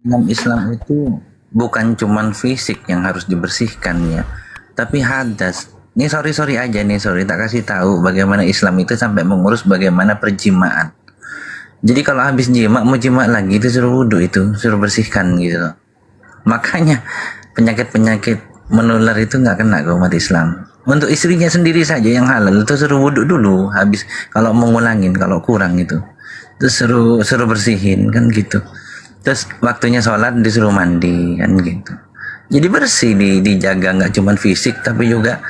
Dalam Islam itu bukan cuman fisik yang harus dibersihkan ya, tapi hadas. Ini sorry aja nih, sorry tak kasih tahu bagaimana Islam itu sampai mengurus bagaimana perjimaan. Jadi kalau habis jima mau jima lagi itu suruh wudhu, itu suruh bersihkan gitu loh. Makanya penyakit-penyakit menular itu nggak kena ke umat Islam. Untuk istrinya sendiri saja yang halal itu suruh wudhu dulu, habis kalau mau ngulangin, kalau kurang itu terus suruh bersihin kan gitu. Terus waktunya sholat disuruh mandi kan gitu. Jadi bersih, dijaga, nggak cuma fisik tapi juga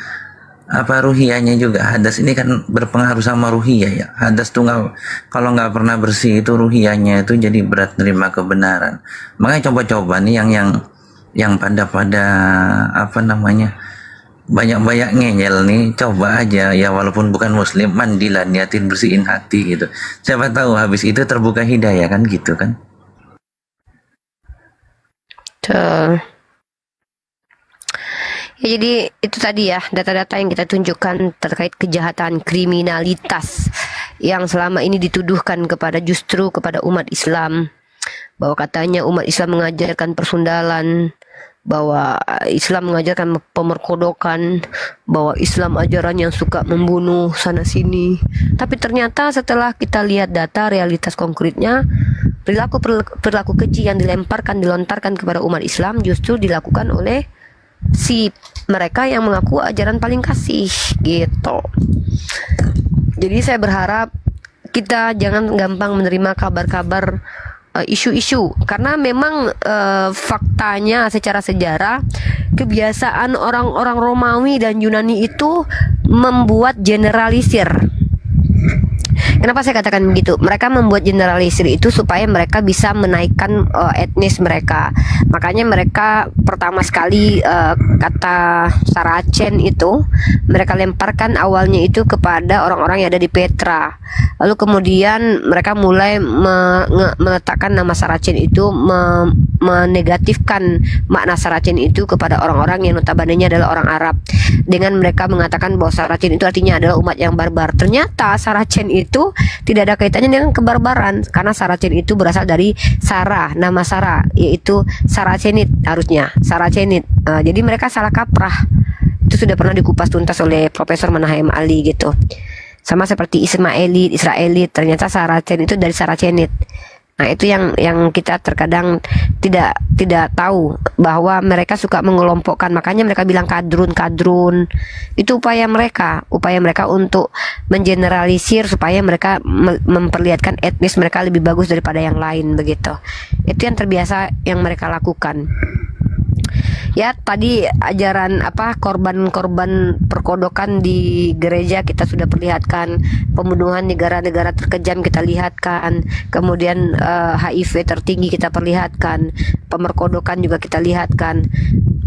apa ruhiyahnya juga. Hadas ini kan berpengaruh sama ruhiyah ya. Hadas tuh nggak, kalau nggak pernah bersih itu ruhiyahnya itu jadi berat nerima kebenaran. Makanya coba-coba nih yang pada apa namanya, banyak ngeyel nih, coba aja ya, walaupun bukan muslim, mandilah, niatin bersihin hati gitu. Siapa tahu habis itu terbuka hidayah kan gitu kan. Tuh. Ya, jadi itu tadi ya data-data yang kita tunjukkan terkait kejahatan kriminalitas yang selama ini dituduhkan justru kepada umat Islam, bahwa katanya umat Islam mengajarkan persundalan, bahwa Islam mengajarkan pemerkodokan, bahwa Islam ajaran yang suka membunuh sana sini. Tapi ternyata setelah kita lihat data realitas konkretnya, perilaku keji yang dilontarkan kepada umat Islam justru dilakukan oleh si mereka yang mengaku ajaran paling kasih gitu. Jadi saya berharap kita jangan gampang menerima kabar-kabar isu-isu, karena memang faktanya secara sejarah kebiasaan orang-orang Romawi dan Yunani itu membuat generalisir. Kenapa saya katakan begitu? Mereka membuat generalisir itu supaya mereka bisa menaikkan etnis mereka. Makanya mereka pertama sekali kata Saracen itu mereka lemparkan awalnya itu kepada orang-orang yang ada di Petra. Lalu kemudian mereka mulai meletakkan nama Saracen itu, menegatifkan makna Saracen itu kepada orang-orang yang notabene-nya adalah orang Arab, dengan mereka mengatakan bahwa Saracen itu artinya adalah umat yang barbar. Ternyata Saracen itu tidak ada kaitannya dengan kebarbaran, karena Saracen itu berasal dari Sarah, nama Sarah, yaitu Saracenit, harusnya Saracenit. Jadi mereka salah kaprah. Itu sudah pernah dikupas tuntas oleh Profesor Manahem Ali gitu. Sama seperti Israelit, ternyata Saracen itu dari Saracenit. Nah, itu yang kita terkadang tidak tahu, bahwa mereka suka mengelompokkan. Makanya mereka bilang kadrun. Itu upaya mereka untuk mengeneralisir supaya mereka memperlihatkan etnis mereka lebih bagus daripada yang lain begitu. Itu yang terbiasa yang mereka lakukan. Ya, tadi ajaran korban-korban perkodokan di gereja kita sudah perlihatkan, pembunuhan negara-negara terkejam kita lihatkan, kemudian HIV tertinggi kita perlihatkan, pemerkodokan juga kita lihatkan.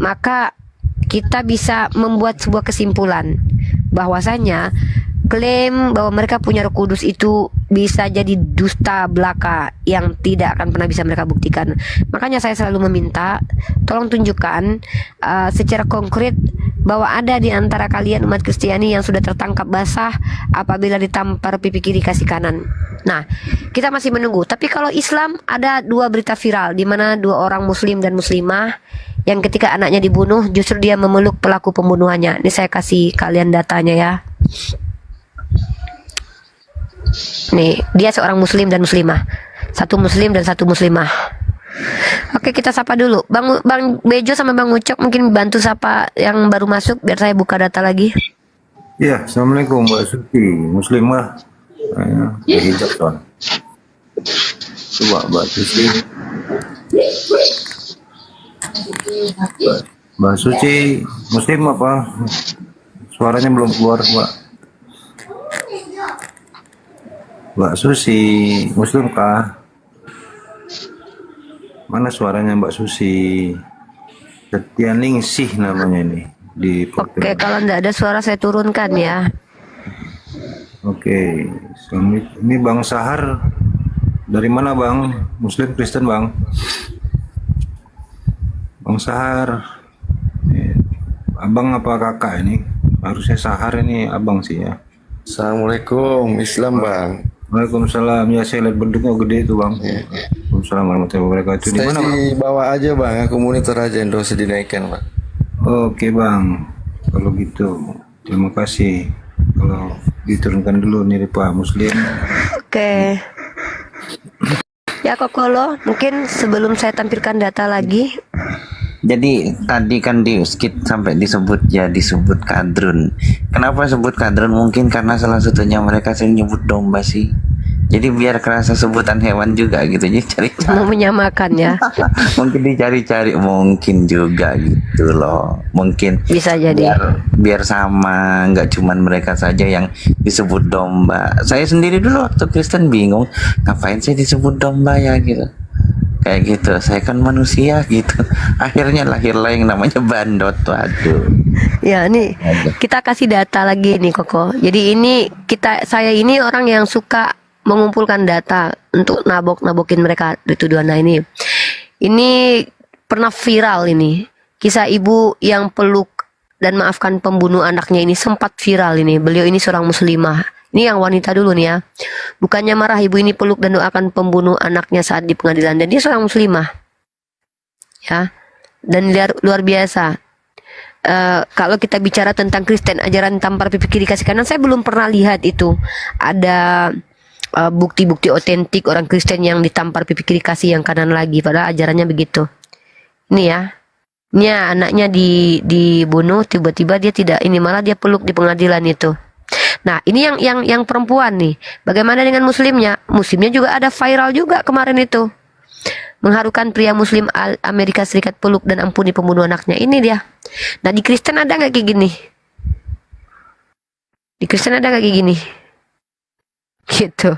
Maka kita bisa membuat sebuah kesimpulan bahwasanya klaim bahwa mereka punya Roh Kudus itu bisa jadi dusta belaka yang tidak akan pernah bisa mereka buktikan. Makanya saya selalu meminta, tolong tunjukkan secara konkret bahwa ada di antara kalian umat Kristiani yang sudah tertangkap basah apabila ditampar pipi kiri kasih kanan. Nah, kita masih menunggu. Tapi kalau Islam, ada dua berita viral di mana dua orang muslim dan muslimah yang ketika anaknya dibunuh justru dia memeluk pelaku pembunuhannya. Ini saya kasih kalian datanya ya. Nih, dia seorang muslim dan muslimah. Satu muslim dan satu muslimah. Oke, kita sapa dulu Bang Bejo sama Bang Ucok, mungkin bantu sapa yang baru masuk biar saya buka data lagi. Ya, Assalamualaikum Mbak Suci, muslimah hijab tuan. Coba Mbak Suci. Mbak Suci muslim apa? Suaranya belum keluar Mbak. Mbak Susi, muslim kah? Mana suaranya Mbak Susi? Setianingsih namanya ini di Oke, kalau enggak ada suara saya turunkan ya. Oke, ini Bang Sahar dari mana Bang? Muslim Kristen Bang? Bang Sahar, abang apa kakak ini? Harusnya Sahar, ini abang sih ya. Assalamualaikum, Islam Bang. Waalaikumsalam. Ya, saya lihat bentuknya gede itu Bang. Waalaikumsalam warahmatullahi wabarakatuh. Di Saya mana bang? di bawah aja bang, aku monitor aja, nggak usah dinaikkan pak. Oke bang, kalau gitu terima kasih. Kalau diturunkan dulu nih Pak Muslim. Oke. Ya Kokolo, mungkin sebelum saya tampilkan data lagi, Jadi tadi kan di skit sampai disebut kadrun. Kenapa sebut kadrun? Mungkin karena salah satunya mereka sering nyebut domba sih. Jadi biar kerasa sebutan hewan juga gitu. Jadi cari mau menyamakan ya, mungkin dicari-cari mungkin juga gitu loh. Mungkin bisa jadi. biar sama, nggak cuman mereka saja yang disebut domba. Saya sendiri dulu waktu Kristen bingung ngapain saya disebut domba ya gitu. Kayak gitu, saya kan manusia gitu. Akhirnya lahirlah yang namanya bandot. Waduh. Ya, ini kita kasih data lagi nih Koko. Jadi ini saya ini orang yang suka mengumpulkan data untuk nabokin mereka di tuduhan. Nah ini pernah viral ini. Kisah ibu yang peluk dan maafkan pembunuh anaknya ini sempat viral ini. Beliau ini seorang muslimah. Ini yang wanita dulu nih ya. Bukannya marah, ibu ini peluk dan doakan pembunuh anaknya saat di pengadilan. Dan dia seorang muslimah. Ya. Dan luar biasa. Kalau kita bicara tentang Kristen, ajaran tampar pipi kiri kasih kanan, saya belum pernah lihat itu ada bukti-bukti otentik orang Kristen yang ditampar pipi kiri kasih yang kanan lagi, padahal ajarannya begitu. Ini ya, anaknya dibunuh, tiba-tiba dia tidak, ini malah dia peluk di pengadilan itu. Nah ini yang perempuan nih. Bagaimana dengan muslimnya? Muslimnya juga ada viral juga kemarin itu. Mengharukan pria muslim Amerika Serikat peluk dan ampuni pembunuh anaknya. Ini dia. Nah di Kristen ada nggak kayak gini? Di Kristen ada nggak kayak gini? Gitu.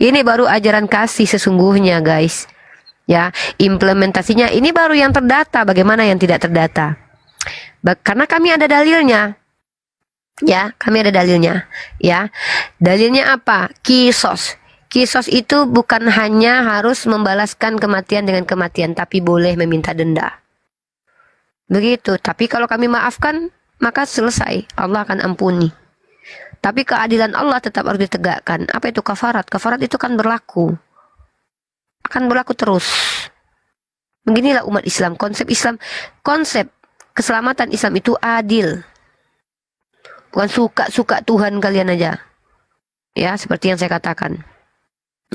Ini baru ajaran kasih sesungguhnya guys. Ya, implementasinya ini baru yang terdata. Bagaimana yang tidak terdata? Karena kami ada dalilnya. Ya, kami ada dalilnya. Ya, dalilnya apa? Kisos. Kisos itu bukan hanya harus membalaskan kematian dengan kematian, tapi boleh meminta denda. Begitu. Tapi kalau kami maafkan, maka selesai. Allah akan ampuni. Tapi keadilan Allah tetap harus ditegakkan. Apa itu kafarat? Kafarat itu kan berlaku. Kan berlaku terus. Beginilah umat Islam. Konsep keselamatan Islam itu adil. Bukan suka-suka Tuhan kalian aja. Ya, seperti yang saya katakan.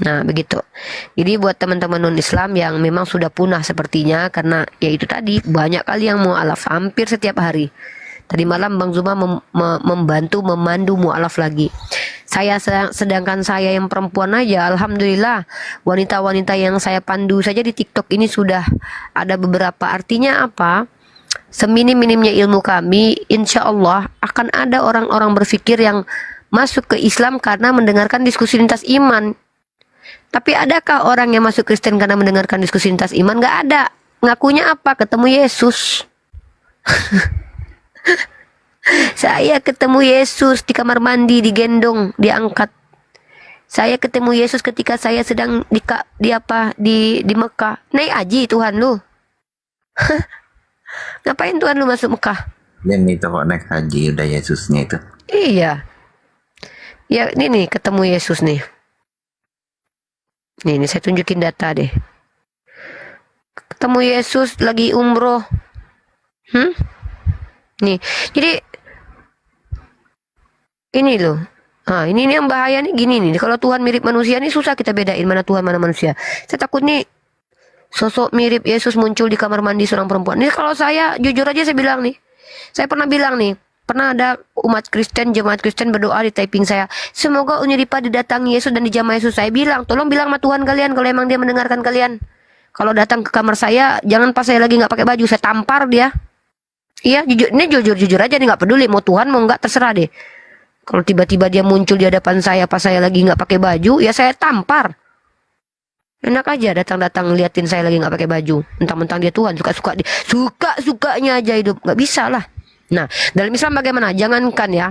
Nah, begitu. Jadi buat teman-teman non-Islam yang memang sudah punah sepertinya, karena ya itu tadi, banyak kali yang mu'alaf hampir setiap hari. Tadi malam Bang Zuma membantu memandu mu'alaf lagi. Sedangkan saya yang perempuan aja, alhamdulillah, wanita-wanita yang saya pandu saja di TikTok ini sudah ada beberapa. Artinya apa? Seminim-minimnya ilmu kami, insya Allah akan ada orang-orang berpikir yang masuk ke Islam karena mendengarkan diskusi lintas iman. Tapi adakah orang yang masuk Kristen karena mendengarkan diskusi lintas iman? Gak ada. Ngakunya apa? Ketemu Yesus. Saya ketemu Yesus di kamar mandi, digendong, diangkat. Saya ketemu Yesus ketika saya sedang di Mekah. Naik haji Tuhan lu. Ngapain Tuhan lu masuk Mekah? Dan itu kok naik haji udah Yesusnya itu. Iya. Ya ini nih ketemu Yesus nih. Nih saya tunjukin data deh. Ketemu Yesus lagi umroh. Nih, jadi ini loh. Nah, ini yang bahaya nih gini nih. Kalau Tuhan mirip manusia nih susah kita bedain mana Tuhan mana manusia. Saya takut nih sosok mirip Yesus muncul di kamar mandi seorang perempuan. Ini kalau saya jujur aja saya bilang nih. Saya pernah bilang nih, pernah ada umat Kristen, jemaat Kristen berdoa di typing saya, semoga Unyiripa didatangi Yesus dan dijamah Yesus. Saya bilang, tolong bilang sama Tuhan kalian kalau emang dia mendengarkan kalian. Kalau datang ke kamar saya, jangan pas saya lagi nggak pakai baju, saya tampar dia. Iya, jujur aja nih, nggak peduli mau Tuhan mau nggak terserah deh. Kalau tiba-tiba dia muncul di hadapan saya pas saya lagi nggak pakai baju, ya saya tampar. Enak aja datang-datang liatin saya lagi nggak pakai baju, mentang-mentang dia Tuhan, suka-sukanya aja hidup, nggak bisa lah. Nah, dalam Islam bagaimana? Jangankan ya,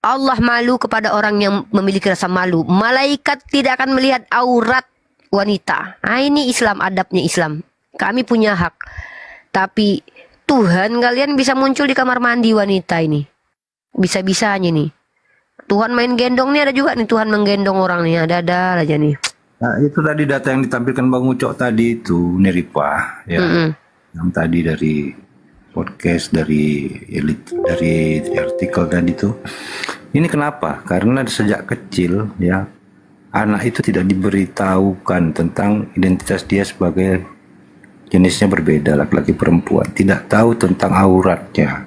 Allah malu kepada orang yang memiliki rasa malu. Malaikat tidak akan melihat aurat wanita. Nah, ini Islam, adabnya Islam. Kami punya hak. Tapi Tuhan kalian bisa muncul di kamar mandi wanita ini. Bisa-bisanya nih. Tuhan main gendong nih, ada juga nih Tuhan menggendong orang nih. Ada aja nih. Nah, itu tadi data yang ditampilkan Bang Ucok tadi itu Neripa ya. Mm-mm. Yang tadi dari podcast dari dari artikel tadi itu. Ini kenapa? Karena sejak kecil ya anak itu tidak diberitahukan tentang identitas dia sebagai jenisnya berbeda, laki-laki perempuan, tidak tahu tentang auratnya.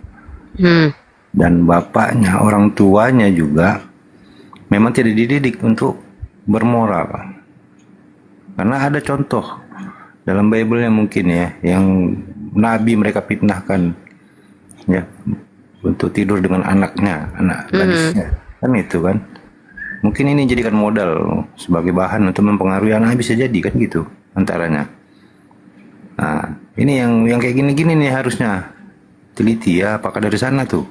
Hmm. Dan bapaknya, orang tuanya juga memang tidak dididik untuk bermoral. Karena ada contoh dalam Bible-nya mungkin ya, yang nabi mereka fitnahkan ya untuk tidur dengan anaknya, anak gadisnya. Kan itu kan. Mungkin ini jadikan modal sebagai bahan untuk mempengaruhi anak, bisa jadi kan gitu antaranya. Nah, ini yang kayak gini-gini nih harusnya teliti ya, apakah dari sana tuh.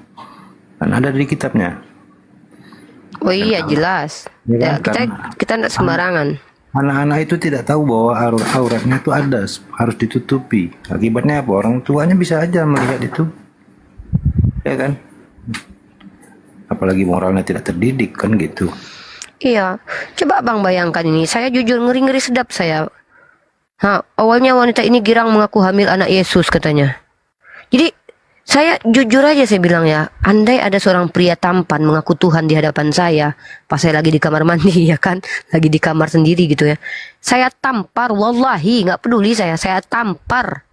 Kan ada di kitabnya. Oh iya jelas. Ya Ya, kan? kita tidak sembarangan. Anak-anak itu tidak tahu bahwa auratnya itu ada, harus ditutupi. Akibatnya apa? Orang tuanya bisa aja melihat itu. Ya kan? Apalagi moralnya tidak terdidik kan gitu. Iya, coba Bang bayangkan ini. Saya jujur ngeri-ngeri sedap saya. Awalnya wanita ini girang mengaku hamil anak Yesus katanya. Jadi saya jujur aja saya bilang ya, andai ada seorang pria tampan mengaku Tuhan di hadapan saya, pas saya lagi di kamar mandi ya kan, lagi di kamar sendiri gitu ya, saya tampar, wallahi nggak peduli saya tampar.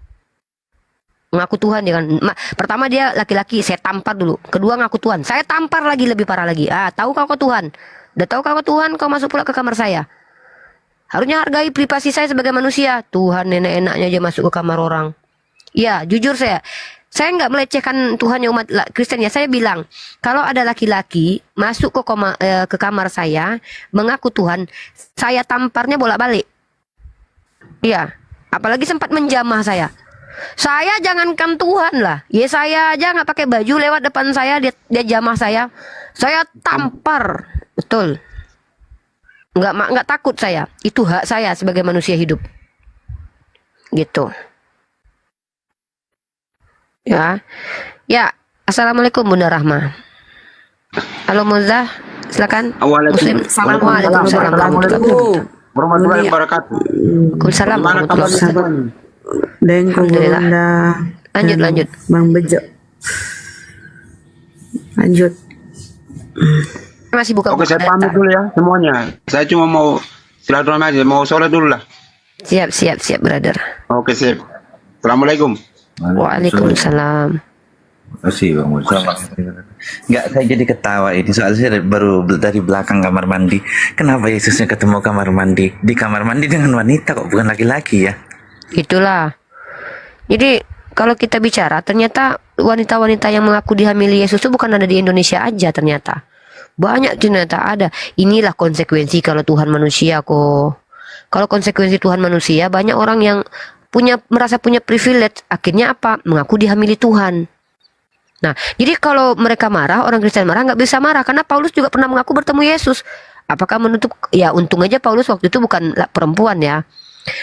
Ngaku Tuhan dia kan. Pertama dia laki-laki, saya tampar dulu. Kedua ngaku Tuhan, saya tampar lagi, lebih parah lagi. Tahu kau Tuhan? Udah tahu kau Tuhan, kau masuk pula ke kamar saya. Harusnya hargai privasi saya sebagai manusia. Tuhan enak-enaknya aja masuk ke kamar orang. Ya, jujur saya nggak melecehkan Tuhan yang umat Kristen ya. Saya bilang, kalau ada laki-laki masuk ke kamar saya, mengaku Tuhan, saya tamparnya bolak-balik. Iya, apalagi sempat menjamah saya. Saya jangankan Tuhan lah, ya saya aja nggak pakai baju lewat depan saya, dia jamah saya tampar, betul. Nggak takut saya, itu hak saya sebagai manusia hidup, gitu. Ya, Assalamualaikum Bunda Rahma. Halo Muzah, silakan. Waalaikumsalam. Waalaikumsalam Warahmatullahi wabarakatuh. Waalaikumsalam warahmatullahi wabarakatuh. Dengku Alhamdulillah. Bunda. Lanjut. Bang Bejo. Lanjut. Masih buka. Oke, saya pamit dulu ya semuanya. Saya cuma mau silaturahmi aja, mau sholat dulu lah. Siap, brother. Oke, siap. Assalamualaikum. Waalaikumsalam. Terima kasih Bang Ucok. Nggak, saya jadi ketawa ini soalnya saya baru dari belakang kamar mandi. Kenapa Yesusnya ketemu kamar mandi? Di kamar mandi dengan wanita kok, bukan laki-laki ya? Itulah. Jadi kalau kita bicara, ternyata wanita-wanita yang mengaku dihamili Yesus itu bukan ada di Indonesia aja ternyata. Banyak ternyata ada. Inilah konsekuensi kalau Tuhan manusia kok. Kalau konsekuensi Tuhan manusia, banyak orang yang merasa punya privilege, akhirnya apa? Mengaku dihamili Tuhan. Nah, jadi kalau mereka marah, orang Kristen marah, nggak bisa marah karena Paulus juga pernah mengaku bertemu Yesus. Apakah menutup? Ya untung aja Paulus waktu itu bukan perempuan ya.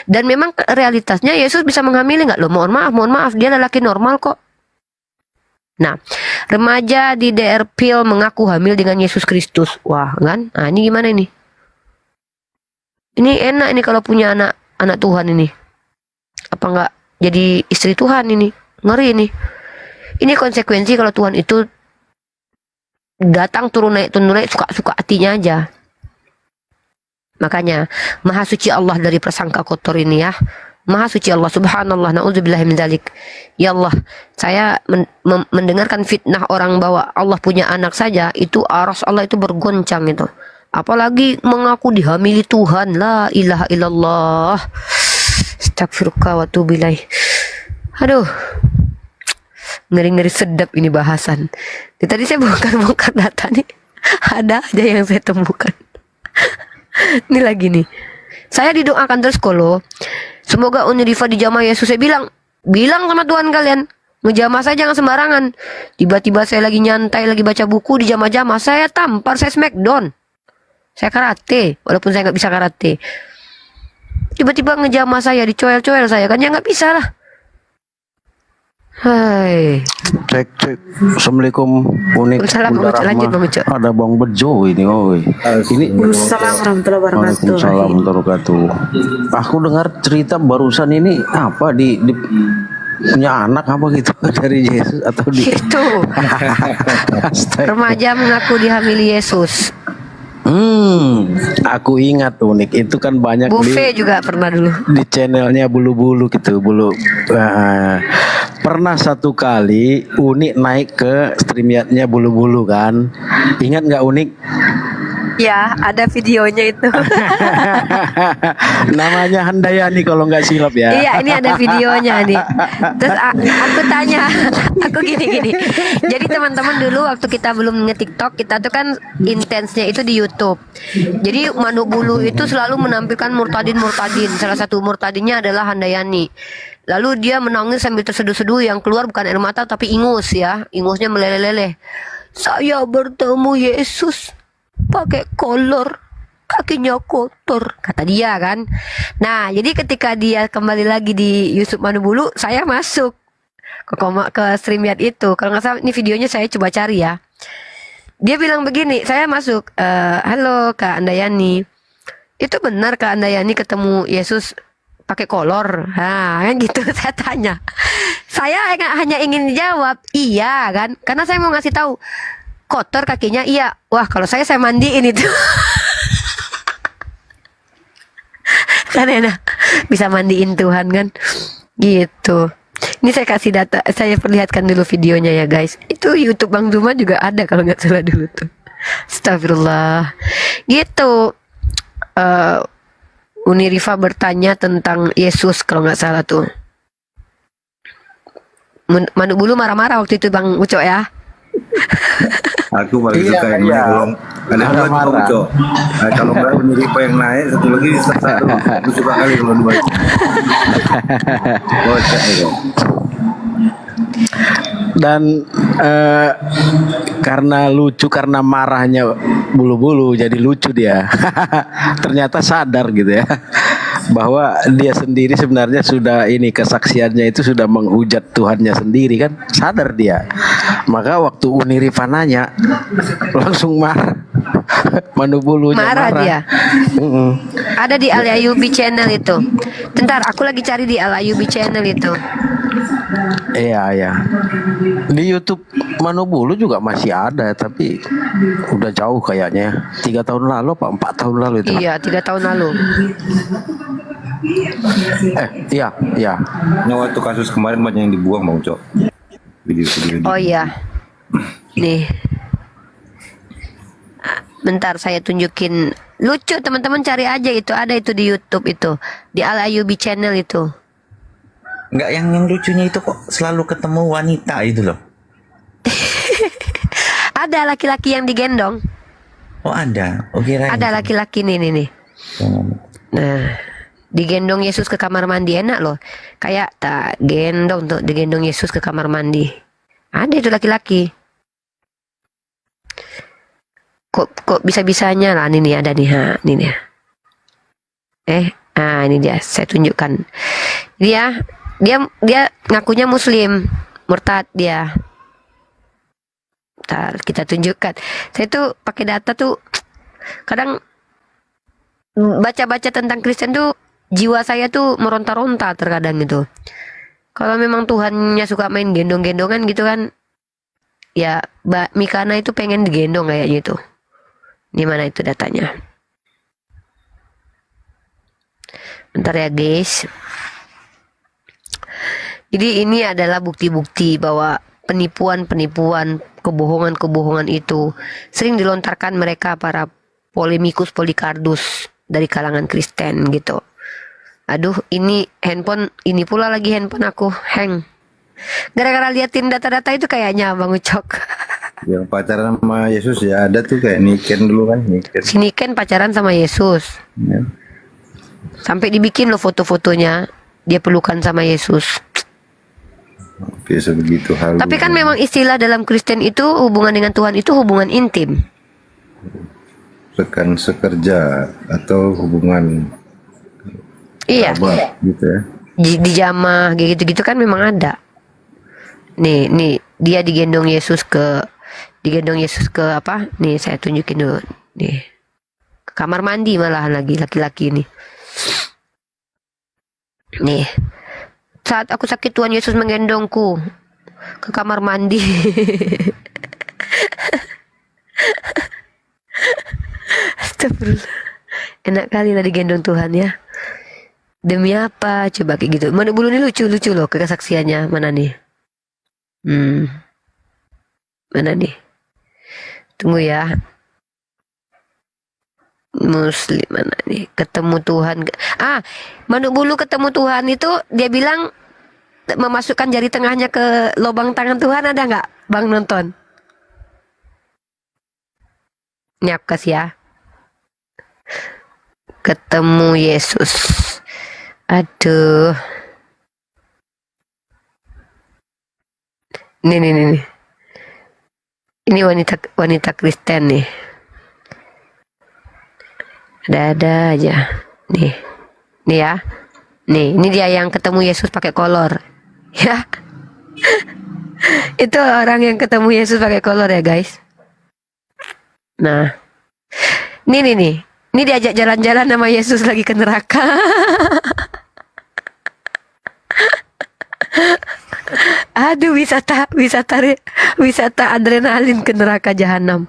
Dan memang realitasnya Yesus bisa menghamili nggak loh? Mohon maaf, dia lelaki normal kok. Nah, remaja di DR Pil mengaku hamil dengan Yesus Kristus. Wah, kan? Nah, ini gimana ini? Ini enak ini kalau punya anak Tuhan ini. Apa nggak jadi istri Tuhan ini? Ngeri ini. Ini konsekuensi kalau Tuhan itu datang turun naik suka hatinya aja. Makanya Maha Suci Allah dari prasangka kotor ini ya. Maha Suci Allah, subhanallah, na'udzubillahi min dzalik. Ya Allah, saya mendengarkan fitnah orang bahwa Allah punya anak saja, itu aras Allah itu bergoncang itu. Apalagi mengaku dihamili Tuhan. La ilaha illallah. Astagfirullah wa atubu ilaih. Aduh. Ngeri-ngeri sedap ini bahasan. Tadi saya bongkar data nih. Ada aja yang saya temukan. Ini lagi nih. Saya didoakan terus kolo. Semoga Unirifa dijamah Yesus. Saya bilang sama Tuhan kalian, ngejamah saya jangan sembarangan. Tiba-tiba saya lagi nyantai, lagi baca buku di jamah-jamah, saya tampar, saya smackdown. Saya karate, walaupun saya nggak bisa karate. Tiba-tiba ngejamah saya, dicoel-coel saya, kan ya nggak bisa lah. Hai. Cek. Assalamualaikum. Unik. Waalaikumsalam, Bunda Bang Uco. Lanjut, Rahma. Bang Uco. Ada Bang Bejo ini, oi. Ini Waalaikumsalam warahmatullahi wabarakatuh. Waalaikumsalam warahmatullahi wabarakatuh. Aku dengar cerita barusan ini apa di punya anak apa gitu dari Yesus atau di Itu Astaga. remaja mengaku dihamili Yesus. Aku ingat Unik itu kan banyak Buffet juga pernah dulu. di channelnya bulu-bulu gitu pernah satu kali Unik naik ke StreamYard-nya bulu-bulu kan, ingat nggak Unik? Ya, ada videonya itu. Namanya Handayani kalau nggak silap ya. Iya, ini ada videonya nih. Terus aku tanya, aku gini. Jadi teman-teman dulu waktu kita belum nge-TikTok, kita tuh kan intensnya itu di YouTube. Jadi Manu Bulu itu selalu menampilkan murtadin. Salah satu murtadinnya adalah Handayani. Lalu dia menangis sambil terseduh-seduh, yang keluar bukan air mata tapi ingus ya. Ingusnya meleleh-leleh. Saya bertemu Yesus pakai kolor, kakinya kotor, kata dia kan. Nah, jadi ketika dia kembali lagi di YouTube Manu Bulu, saya masuk ke StreamYard itu. Kalau nggak salah ini videonya saya coba cari ya. Dia bilang begini, saya masuk, halo Kak Andayani, itu benar Kak Andayani ketemu Yesus pakai kolor? Nah, kan gitu. Saya tanya. Saya hanya ingin jawab iya kan, karena saya mau ngasih tahu kotor kakinya. Iya. Wah, kalau saya mandiin itu. Kan enak, bisa mandiin Tuhan kan, gitu. Ini saya kasih data, saya perlihatkan dulu videonya ya guys. Itu YouTube Bang Zuma juga ada kalau nggak salah dulu tuh. Astagfirullah. Gitu. Uni Rifa bertanya tentang Yesus kalau nggak salah tuh. Manu Bulu marah-marah waktu itu Bang Uco ya. Aku paling Iya, suka yang iya. naik ada dua Marah-marah. tuh Cok. Nah, kalau nggak mirip yang naik, satu lagi satu. Aku suka kali kalau dua itu. Bocah itu. Dan karena lucu, karena marahnya bulu-bulu jadi lucu dia. Ternyata sadar gitu ya, bahwa dia sendiri sebenarnya sudah ini, kesaksiannya itu sudah menghujat Tuhannya sendiri kan, sadar dia. Maka waktu Uni Rifa nanya langsung marah. Manu Bulunya Marah dia. Mm-mm. Ada di Al Ayubi channel itu. Bentar, aku lagi cari di Al Ayubi channel itu. Iya. Di YouTube Manu Bulu juga masih ada, tapi udah jauh kayaknya. 3 tahun lalu apa 4 tahun lalu itu? Iya, 3 tahun lalu. Iya. Nah, waktu kasus kemarin banyak yang dibuang Bang Cok. Video-video. Oh iya. Nih. Bentar saya tunjukin. Lucu teman-teman, cari aja itu, ada itu di YouTube itu. Di Al Ayubi channel itu. Enggak, yang lucunya itu kok selalu ketemu wanita itu loh. Ada laki-laki yang digendong. Oh ada. Oh kirain. Ada laki-laki nih. Nah, digendong Yesus ke kamar mandi, enak loh. Kayak tak gendong tuh, digendong Yesus ke kamar mandi. Ada itu laki-laki. Kok bisa-bisanya lah, ini nih ada nih, ini nih. Ini dia, saya tunjukkan. Dia ngakunya muslim, murtad dia. Bentar, kita tunjukkan. Saya tuh pakai data tuh kadang baca-baca tentang Kristen tuh jiwa saya tuh meronta-ronta terkadang gitu. Kalau memang Tuhannya suka main gendong-gendongan gitu kan, ya Mbak Mikana itu pengen digendong kayaknya itu. Di mana itu datanya? Bentar ya guys. Jadi ini adalah bukti-bukti bahwa penipuan-penipuan, kebohongan-kebohongan itu sering dilontarkan mereka para polemikus Polikardus dari kalangan Kristen gitu. Aduh, ini handphone, ini pula lagi handphone aku hang. Gara-gara liatin data-data itu kayaknya Bang Ucok. Yang pacaran sama Yesus ya ada tuh kayak Niken dulu kan, Niken. Si Niken pacaran sama Yesus. Ya. Sampai dibikin loh foto-fotonya dia pelukan sama Yesus. Biasa begitu hal. Tapi kan memang istilah dalam Kristen itu hubungan dengan Tuhan itu hubungan intim. rekan sekerja atau hubungan Iya. sahabat gitu ya. Di jamah gitu-gitu kan memang ada. Nih, dia digendong Yesus ke apa? Nih, saya tunjukin dulu. Nih, ke kamar mandi malahan lagi laki-laki ini. Nih, saat aku sakit Tuhan Yesus menggendongku ke kamar mandi. Astagfirullah. Enak kali lah digendong Tuhan ya. Demi apa? Coba kayak gitu. Mana bulu ini lucu loh kesaksiannya. Mana nih? Mana nih? Tunggu ya. Muslim mana nih? Ketemu Tuhan. Manu bulu ketemu Tuhan itu dia bilang memasukkan jari tengahnya ke lubang tangan Tuhan, ada nggak? Bang nonton. Nyap kasih ya. Ketemu Yesus. Aduh. Nih. Ini wanita Kristen nih. Ada aja. Nih ya. Nih, ini dia yang ketemu Yesus pakai kolor. Ya. Itu orang yang ketemu Yesus pakai kolor ya, guys. Nah. Nih. Ini diajak jalan-jalan sama Yesus lagi ke neraka. Aduh, wisata adrenalin ke neraka jahanam.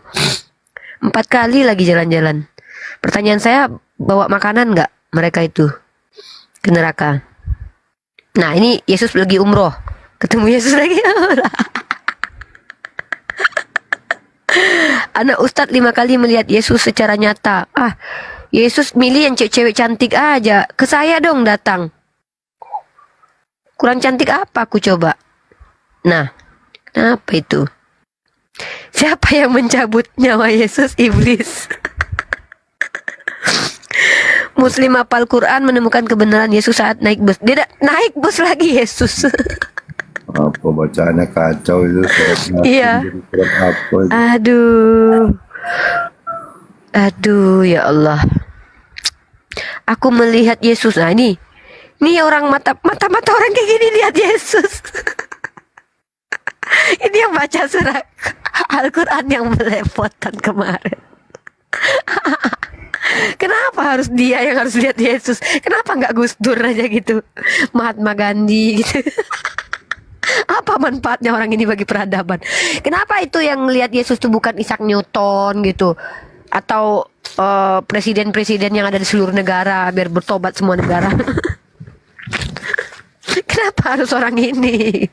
4 kali lagi jalan-jalan. Pertanyaan saya, bawa makanan nggak mereka itu ke neraka? Nah, ini Yesus lagi umroh. Ketemu Yesus lagi. Anak Ustadz 5 kali melihat Yesus secara nyata. Yesus milih yang cewek cantik aja. Ke saya dong datang. Kurang cantik apa aku coba? Nah, kenapa itu? Siapa yang mencabut nyawa Yesus? Iblis. Muslim hafal Quran menemukan kebenaran Yesus saat naik bus. Dia naik bus lagi Yesus. Apa bacaannya kacau itu. Iya. Apa itu? Aduh ya Allah. Aku melihat Yesus. Nah ini orang mata orang kayak gini lihat Yesus. Ini yang baca surat Al-Quran yang melepotan kemarin. Kenapa harus dia yang harus lihat Yesus? Kenapa nggak Gus Dur aja gitu? Mahatma Gandhi gitu. Apa manfaatnya orang ini bagi peradaban? Kenapa itu yang lihat Yesus itu bukan Isaac Newton gitu? Atau presiden-presiden yang ada di seluruh negara biar bertobat semua negara? Kenapa harus orang ini?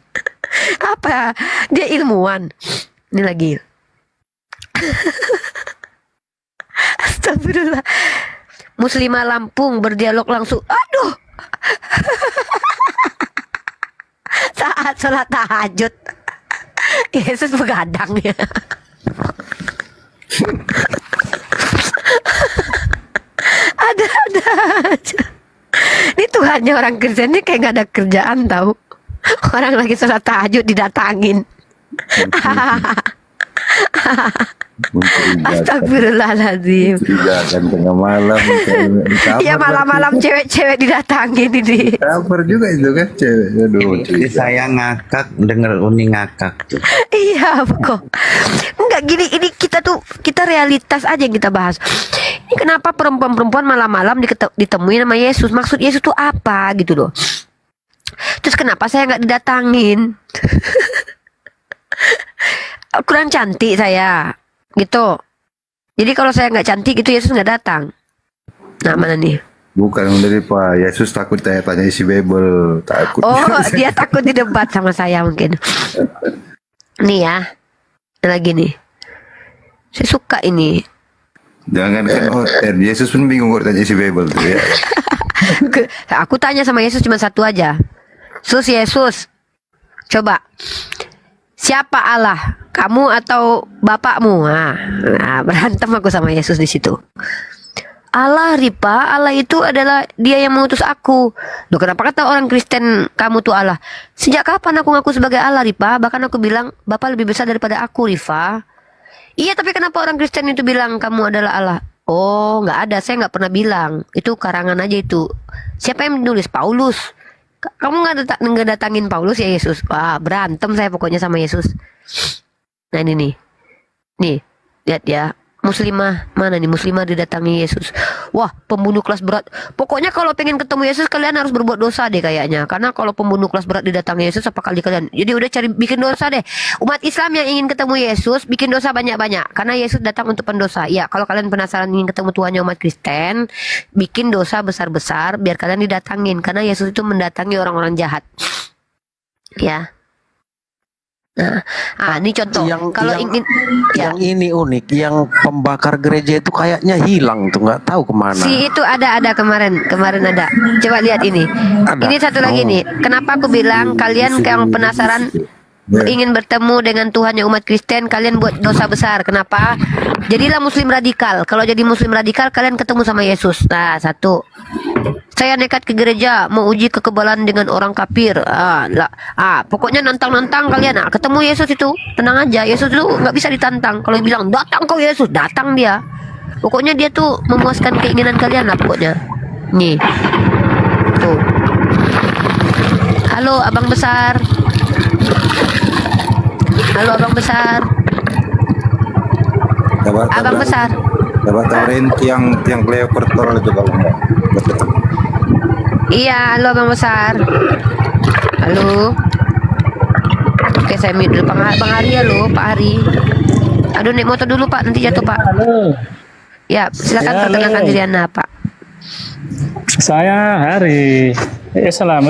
Apa dia ilmuwan? Ini lagi. Astagfirullah. Muslimah Lampung berdialog langsung. Aduh. Saat sholat tahajud Yesus begadang ya. Ada aja. Ini Tuhannya orang Kristen ini kayak gak ada kerjaan tahu. Orang lagi sholat tahajud didatangin. Astagfirullahaladzim. Mencurigakan tengah malam. Iya malam-malam cewek-cewek didatangin ini. Cover juga itu kan cewek. Aduh, Saya ngakak denger Uni ngakak tuh. Iya kok. Enggak gini, ini kita realitas aja yang kita bahas. Ini kenapa perempuan-perempuan malam-malam ditemuin sama Yesus? Maksud Yesus tuh apa gitu loh. Terus kenapa saya nggak didatangin? Kurang cantik saya gitu. Jadi kalau saya nggak cantik itu Yesus nggak datang. Nah mana nih? bukan dari Pak Yesus takut tanya isi Bible, takut. Oh dia takut didebat sama saya mungkin. Nih ya, lagi nih. Saya suka ini. Jangan kan Yesus pun bingung kalau tanya isi Bible tuh ya. Aku tanya sama Yesus cuma satu aja. Yesus, coba siapa Allah? Kamu atau bapakmu? Nah, berantem aku sama Yesus di situ. Allah, Ripa, Allah itu adalah dia yang mengutus aku. Loh, kenapa kata orang Kristen kamu tuh Allah? Sejak kapan aku ngaku sebagai Allah, Ripa? Bahkan aku bilang Bapak lebih besar daripada aku, Rifa. Iya, tapi kenapa orang Kristen itu bilang kamu adalah Allah? Oh, nggak ada, saya nggak pernah bilang. Itu karangan aja itu. Siapa yang menulis? Paulus. Kamu nggak datangin Paulus ya Yesus? Wah, berantem saya pokoknya sama Yesus. Nah ini nih, lihat ya. Muslimah, mana nih muslimah didatangi Yesus. Wah, pembunuh kelas berat. Pokoknya kalau pengen ketemu Yesus kalian harus berbuat dosa deh kayaknya. Karena kalau pembunuh kelas berat didatangi Yesus apa kali kalian. Jadi udah cari bikin dosa deh. Umat Islam yang ingin ketemu Yesus bikin dosa banyak-banyak. Karena Yesus datang untuk pendosa. Ya, kalau kalian penasaran ingin ketemu Tuhannya umat Kristen, bikin dosa besar-besar biar kalian didatangin. Karena Yesus itu mendatangi orang-orang jahat. Ya. Nah, ini contoh. Kalau ingin, yang ini unik, yang pembakar gereja itu kayaknya hilang tuh, nggak tahu kemana. Si itu ada kemarin ada. Coba lihat ini. Ini satu lagi nih. Kenapa aku bilang kalian yang penasaran ingin bertemu dengan Tuhannya umat Kristen, kalian buat dosa besar. Kenapa? Jadilah Muslim radikal. Kalau jadi Muslim radikal, kalian ketemu sama Yesus. Nah, satu. Saya nekat ke gereja mau uji kekebalan dengan orang kafir. Pokoknya nantang-nantang kalian. Ketemu Yesus itu, tenang aja. Yesus itu nggak bisa ditantang. Kalau bilang datang kau Yesus, datang dia. Pokoknya dia tuh memuaskan keinginan kalian lah pokoknya. Nih, tuh. Halo abang besar. Halo abang besar. Abang besar. Dapat tawarin tiang kleopatra itu kalau enggak. Iya, halo Bang Besar. Halo. Oke, saya mute dulu Bang Ari, halo Pak Ari. Aduh, naik motor dulu Pak, nanti jatuh Pak. Halo. Ya, silakan perkenalkan diri Anda Pak. Saya Hari. Islam.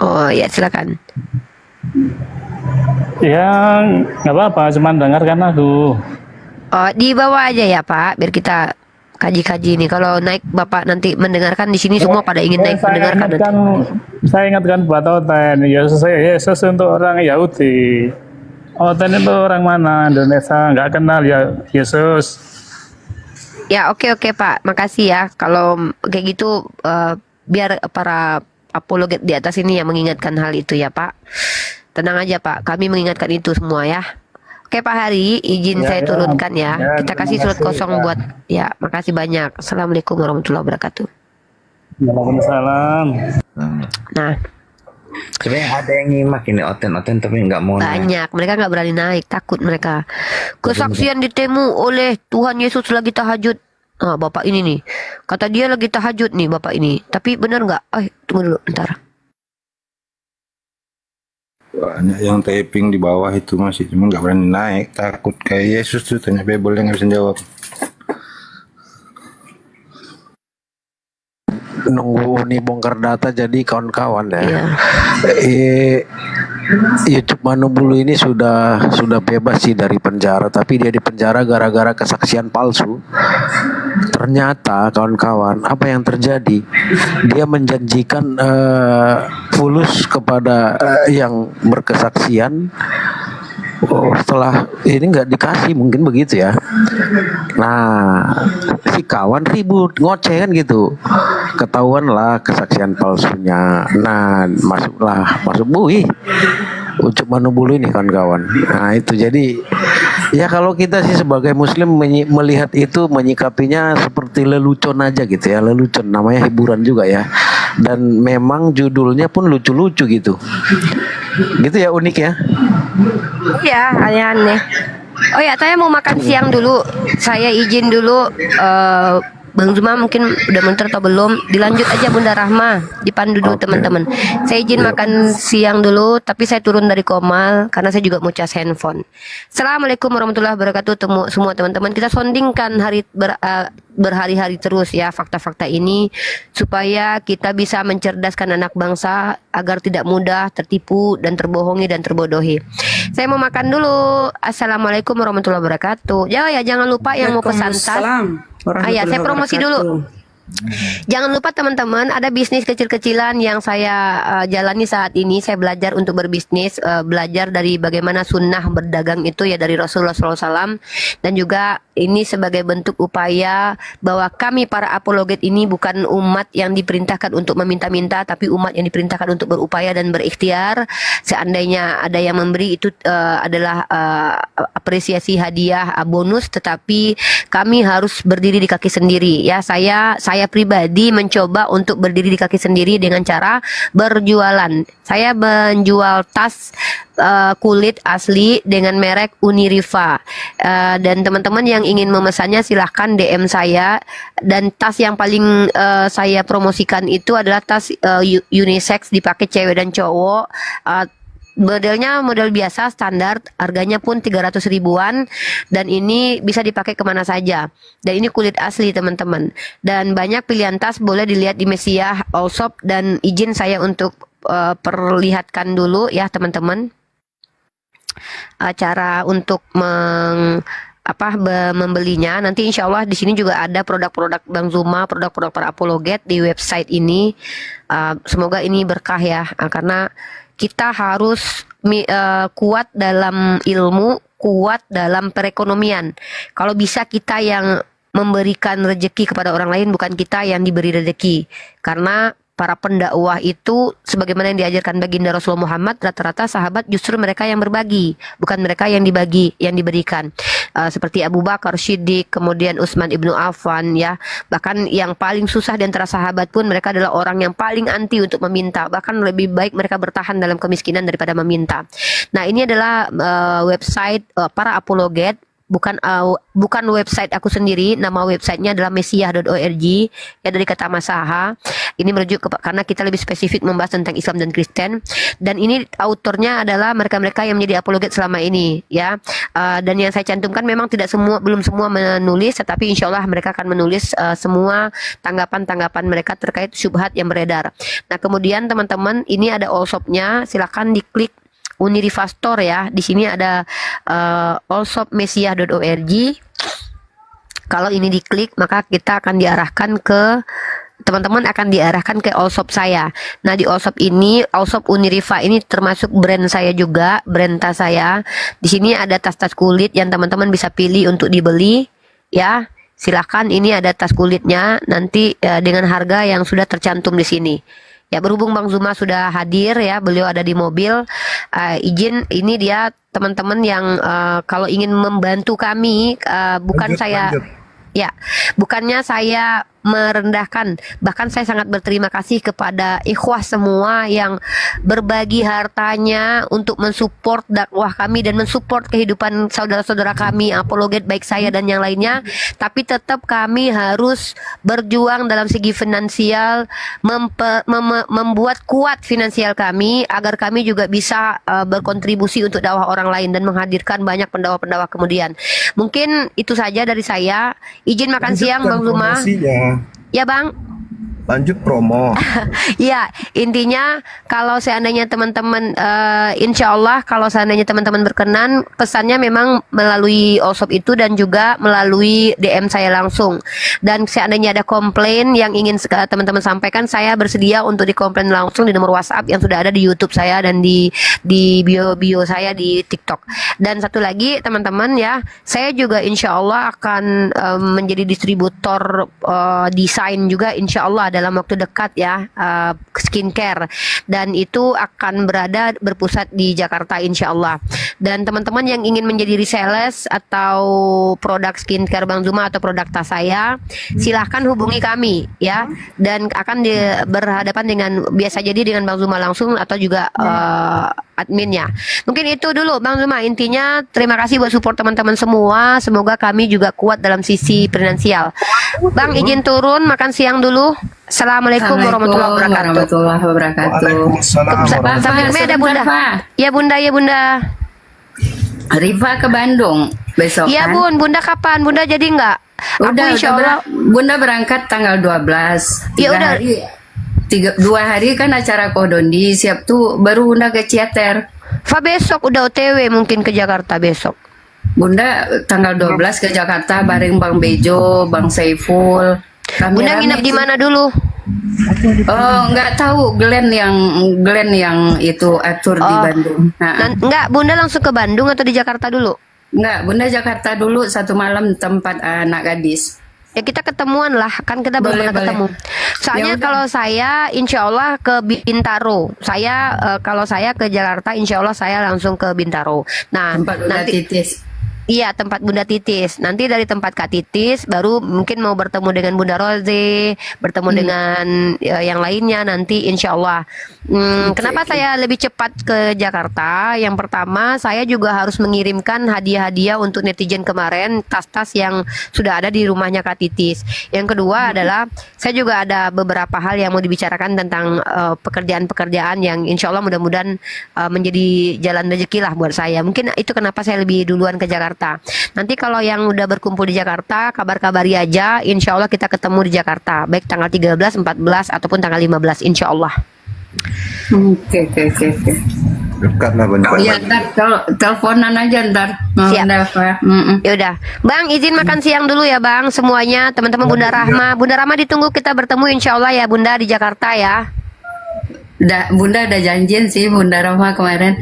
Oh, ya silakan. Ya, nggak apa-apa, cuman dengarkan aku. Oh, di bawah aja ya Pak, biar kita kaji-kaji nih. Kalau naik Bapak nanti mendengarkan di sini semua pada ingin naik mendengarkan. Saya ingatkan buat Oten. Yesus untuk orang Yahudi. Oten itu orang mana? Indonesia nggak kenal ya Yesus. Ya oke Pak, makasih ya. Kalau kayak gitu biar para apologet di atas ini yang mengingatkan hal itu ya Pak. Tenang aja Pak, kami mengingatkan itu semua ya. Oke Pak Hari, izin saya turunkan ya. Kita kasih surat kosong buat ya. Makasih banyak. Assalamualaikum warahmatullahi wabarakatuh. Waalaikumsalam. Nah, Sebenarnya ada yang nyimak ini Oten tapi nggak mau naik. banyak. Mereka nggak berani naik, takut mereka. Kesaksian ditemu oleh Tuhan Yesus lagi tahajud. Bapak ini nih, kata dia lagi tahajud nih Bapak ini. Tapi benar nggak? Tunggu dulu, bentar. Banyak yang taping di bawah itu masih, cuma nggak berani naik, takut kayak Yesus tuh, tanya Bible yang nggak bisa jawab. Nunggu nih bongkar data jadi kawan-kawan ya. Iya. YouTube Manubulu ini sudah bebas sih dari penjara, tapi dia di penjara gara-gara kesaksian palsu. Ternyata kawan-kawan, apa yang terjadi? Dia menjanjikan fulus kepada yang berkesaksian. Setelah ini nggak dikasih, mungkin begitu ya. Nah, si kawan ribut ngoceh kan gitu, ketahuan lah kesaksian palsunya. Nah, masuk bui Ucup Manubulu ini kawan-kawan. Nah itu jadi ya kalau kita sih sebagai Muslim melihat itu, menyikapinya seperti lelucon aja gitu ya, lelucon, namanya hiburan juga ya. Dan memang judulnya pun lucu-lucu gitu ya, unik ya. Iya, aneh-aneh. Oh ya, saya mau makan siang dulu. Saya izin dulu. Bang Zuma mungkin udah mentor atau belum? Dilanjut aja Bunda Rahma, dipandu dulu teman-teman. Saya izin makan siang dulu, tapi saya turun dari Komal karena saya juga mau cas handphone. Assalamualaikum warahmatullahi wabarakatuh semua teman-teman. Kita sondingkan berhari-hari terus ya fakta-fakta ini supaya kita bisa mencerdaskan anak bangsa agar tidak mudah tertipu dan terbohongi dan terbodohi. Saya mau makan dulu. Assalamualaikum warahmatullahi wabarakatuh. Jangan lupa yang mau pesan tas. Saya promosi dulu. Jangan lupa teman-teman, ada bisnis kecil-kecilan yang saya jalani saat ini. Saya belajar untuk berbisnis, belajar dari bagaimana sunnah berdagang itu ya dari Rasulullah SAW. Dan juga ini sebagai bentuk upaya bahwa kami para apologet ini bukan umat yang diperintahkan untuk meminta-minta, tapi umat yang diperintahkan untuk berupaya dan berikhtiar. Seandainya ada yang memberi itu adalah apresiasi hadiah bonus, tetapi kami harus berdiri di kaki sendiri ya. Saya saya pribadi mencoba untuk berdiri di kaki sendiri dengan cara berjualan. Saya menjual tas kulit asli dengan merek Uniriva. Dan teman-teman yang ingin memesannya silahkan DM saya. Dan tas yang paling saya promosikan itu adalah tas unisex, dipakai cewek dan cowok. Modelnya model biasa standar, harganya pun 300 ribuan, dan ini bisa dipakai kemana saja. Dan ini kulit asli teman-teman. Dan banyak pilihan tas, boleh dilihat di Mesiah Allshop, dan izin saya untuk perlihatkan dulu ya teman-teman. Cara untuk membelinya. Nanti insya Allah di sini juga ada produk-produk Bang Zuma, produk-produk para apologet di website ini. Semoga ini berkah ya, karena kita harus kuat dalam ilmu, kuat dalam perekonomian. Kalau bisa kita yang memberikan rezeki kepada orang lain, bukan kita yang diberi rezeki. Karena para pendakwah itu sebagaimana yang diajarkan baginda Rasulullah Muhammad, rata-rata sahabat justru mereka yang berbagi, bukan mereka yang dibagi, yang diberikan. Seperti Abu Bakar Siddiq, kemudian Utsman ibnu Affan ya. Bahkan yang paling susah di antara sahabat pun mereka adalah orang yang paling anti untuk meminta. Bahkan lebih baik mereka bertahan dalam kemiskinan daripada meminta. Nah, ini adalah website para apologet. Bukan website aku sendiri, nama websitenya adalah mesiah.org ya, dari kata masaha. Ini merujuk karena kita lebih spesifik membahas tentang Islam dan Kristen, dan ini autornya adalah mereka-mereka yang menjadi apologet selama ini ya. Dan yang saya cantumkan memang belum semua menulis, tetapi insya Allah mereka akan menulis semua tanggapan-tanggapan mereka terkait syubhat yang beredar. Nah, kemudian teman-teman, ini ada allshopnya, silakan diklik Uniriva Store ya. Di sini ada allshopmesiah.org. Kalau ini diklik, maka kita akan diarahkan ke teman-teman akan diarahkan ke allshop saya. Nah, di allshop ini, allshop Uniriva ini termasuk brand saya juga, brand tas saya. Di sini ada tas-tas kulit yang teman-teman bisa pilih untuk dibeli ya. Silahkan, ini ada tas kulitnya nanti dengan harga yang sudah tercantum di sini. Ya, berhubung Bang Zuma sudah hadir ya, beliau ada di mobil. Izin, ini dia teman-teman yang kalau ingin membantu kami, bukan saya. Ya, bukannya saya merendahkan, bahkan saya sangat berterima kasih kepada ikhwah semua yang berbagi hartanya untuk mensupport dakwah kami dan mensupport kehidupan saudara-saudara kami, apologet baik saya dan yang lainnya. Tapi tetap kami harus berjuang dalam segi finansial, membuat kuat finansial kami agar kami juga bisa berkontribusi untuk dakwah orang lain dan menghadirkan banyak pendakwah-pendakwah kemudian. Mungkin itu saja dari saya. Izin makan siang Bang Zuma. Ya Bang. Lanjut promo. Ya, intinya kalau seandainya teman-teman insya Allah kalau seandainya teman-teman berkenan, pesannya memang melalui allshop itu dan juga melalui DM saya langsung. Dan seandainya ada komplain yang ingin teman-teman sampaikan, saya bersedia untuk dikomplain langsung di nomor WhatsApp yang sudah ada di YouTube saya dan di bio saya di TikTok. Dan satu lagi teman-teman ya, saya juga insya Allah akan menjadi distributor desain juga insya Allah dalam waktu dekat ya, skincare, dan itu akan berpusat di Jakarta insya Allah. Dan teman-teman yang ingin menjadi resellers atau produk skincare Bang Zuma atau produk tas saya, silahkan hubungi kami ya, dan akan berhadapan dengan biasa jadi dengan Bang Zuma langsung atau juga adminnya. Mungkin itu dulu Bang Zuma, intinya terima kasih buat support teman-teman semua, semoga kami juga kuat dalam sisi finansial. Bang izin turun makan siang dulu. Assalamualaikum warahmatullahi wabarakatuh. Sambil ada Bunda. Ya Bunda, ya Bunda. Riva ke Bandung besok. Iya kan? Bunda kapan? Bunda jadi nggak? Udah, Bunda berangkat tanggal 12. Ya udah. 2 hari kan acara Kodondi, siap tuh baru Bunda ke Ciater. Besok udah OTW mungkin ke Jakarta besok. Bunda tanggal 12 ke Jakarta bareng Bang Bejo, Bang Saiful. Bunda nginep di mana dulu? Oh, nggak tahu. Glenn yang itu atur di Bandung. Enggak, Bunda langsung ke Bandung atau di Jakarta dulu? Enggak, Bunda Jakarta dulu 1 malam tempat anak gadis. Ya kita ketemuan lah, kan kita belum pernah ketemu. Soalnya kalau saya insya Allah ke Bintaro. Kalau saya ke Jakarta insya Allah saya langsung ke Bintaro. Nah, tempat nanti titis. Iya, tempat Bunda Titis. Nanti dari tempat Kak Titis baru mungkin mau bertemu dengan Bunda Roze, bertemu dengan yang lainnya nanti insya Allah. Kenapa saya lebih cepat ke Jakarta? Yang pertama, saya juga harus mengirimkan hadiah-hadiah untuk netizen kemarin, tas-tas yang sudah ada di rumahnya Kak Titis. Yang kedua adalah saya juga ada beberapa hal yang mau dibicarakan tentang pekerjaan-pekerjaan yang insya Allah mudah-mudahan menjadi jalan rezeki lah buat saya. Mungkin itu kenapa saya lebih duluan ke Jakarta. Nanti kalau yang udah berkumpul di Jakarta, kabar-kabari aja. Insya Allah kita ketemu di Jakarta, baik tanggal 13, 14 ataupun tanggal 15, insya Allah. Oke. Dekat lah bentar. Iya, ntar teleponan aja ntar. Siap. Yaudah, Bang izin makan siang dulu ya Bang semuanya, teman-teman Bunda Rahma. Bunda Rahma ditunggu kita bertemu insya Allah ya Bunda di Jakarta ya. Bunda ada janjian sih Bunda Rahma kemarin.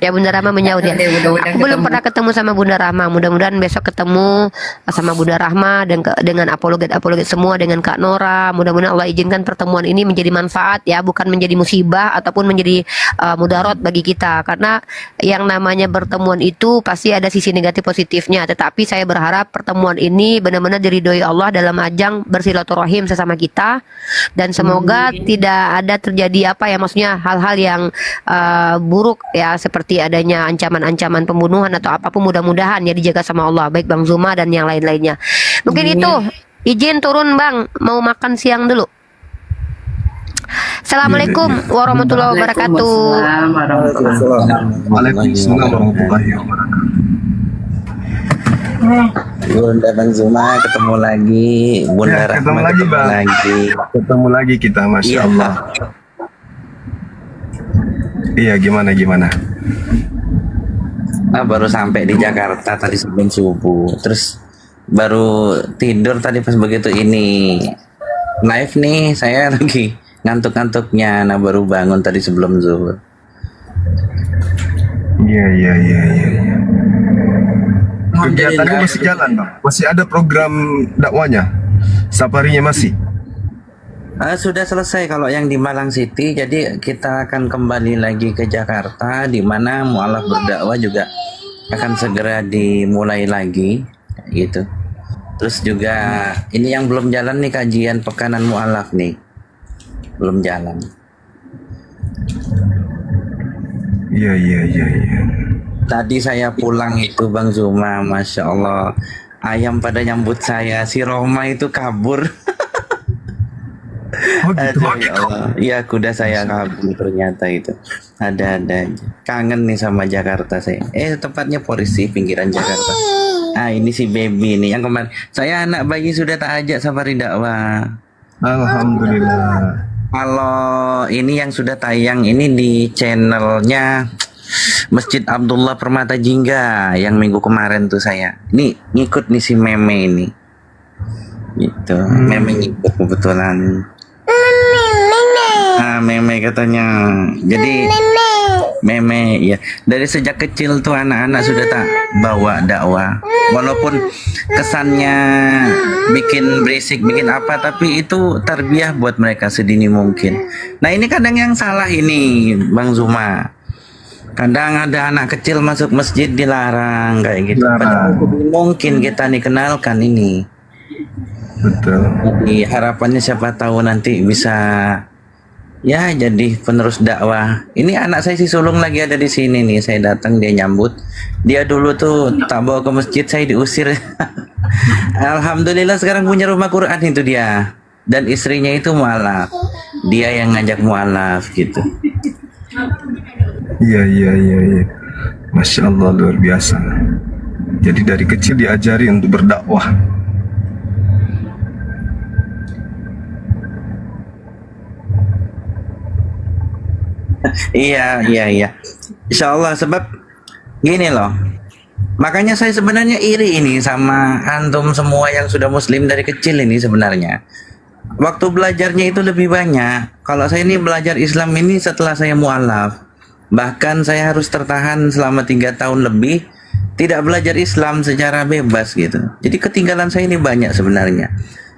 Ya Bunda Rahma menyaut ya. Aku belum pernah ketemu sama Bunda Rahma. Mudah-mudahan besok ketemu sama Bunda Rahma dan dengan apologet semua, dengan Kak Nora. Mudah-mudahan Allah izinkan pertemuan ini menjadi manfaat ya, bukan menjadi musibah ataupun menjadi mudarat bagi kita. Karena yang namanya pertemuan itu pasti ada sisi negatif positifnya. Tetapi saya berharap pertemuan ini benar-benar diridhoi Allah dalam ajang bersilaturahim sesama kita, dan semoga tidak ada terjadi apa ya, maksudnya hal-hal yang buruk ya, seperti adanya ancaman-ancaman pembunuhan atau apapun. Mudah-mudahan ya dijaga sama Allah, baik Bang Zuma dan yang lain-lainnya. Mungkin itu, izin turun Bang, mau makan siang dulu. Assalamualaikum warahmatullahi wabarakatuh. Waalaikumsalam warahmatullahi wabarakatuh. Bunda Bang Zuma ketemu lagi, Bunda Ya, Rahma ketemu lagi, ketemu Bang. lagi. Ketemu lagi kita, Masya Iya. Allah. Iya, gimana? Baru sampai di Jakarta tadi sebelum subuh, terus baru tidur tadi pas begitu ini live nih, saya lagi ngantuk-ngantuknya, nah baru bangun tadi sebelum zuhur. Iya. Kegiatannya masih jalan, Bang? Masih ada program dakwanya? Safarinya masih? Sudah selesai kalau yang di Malang City, jadi kita akan kembali lagi ke Jakarta, di mana mualaf berdakwah juga akan segera dimulai lagi, gitu. Terus juga ini yang belum jalan nih, kajian pekanan mualaf nih, belum jalan. Iya. Tadi saya pulang itu Bang Zuma, Masya Allah, ayam pada nyambut saya, si Roma itu kabur. Oh gitu. Aduh, ya Allah. Iya, kuda saya kabur ternyata itu. Ada aja. Kangen nih sama Jakarta saya. Tepatnya Polisi pinggiran Jakarta. Ini si baby nih yang kemarin. Saya anak bayi sudah tak ajak safari dakwah. Alhamdulillah. Kalau ini yang sudah tayang ini di channelnya Masjid Abdullah Permata Jingga yang minggu kemarin tuh saya. Nih ngikut nih si Meme ini. Gitu. Meme ngikut kebetulan. Meme katanya. Jadi Meme ya, dari sejak kecil tuh anak-anak sudah tak bawa dakwah, walaupun kesannya bikin berisik, bikin apa, tapi itu tarbiyah buat mereka sedini mungkin. Nah ini kadang yang salah ini Bang Zuma, kadang ada anak kecil masuk masjid dilarang kayak gitu. Padahal mungkin kita nih kenalkan ini. Betul. Jadi harapannya siapa tahu nanti bisa ya jadi penerus dakwah. Ini anak saya si sulung lagi ada di sini nih. Saya datang dia nyambut. Dia dulu tuh tak bawa ke masjid, saya diusir. Alhamdulillah sekarang punya rumah Quran itu dia. Dan istrinya itu mualaf. Dia yang ngajak mualaf gitu. Iya. Masya Allah, luar biasa. Jadi dari kecil diajari untuk berdakwah. Iya. Insya Allah, sebab gini loh. Makanya saya sebenarnya iri ini sama antum semua yang sudah muslim dari kecil ini sebenarnya. Waktu belajarnya itu lebih banyak. Kalau saya ini belajar Islam ini setelah saya mualaf. Bahkan saya harus tertahan selama 3 tahun lebih tidak belajar Islam secara bebas gitu. Jadi ketinggalan saya ini banyak sebenarnya.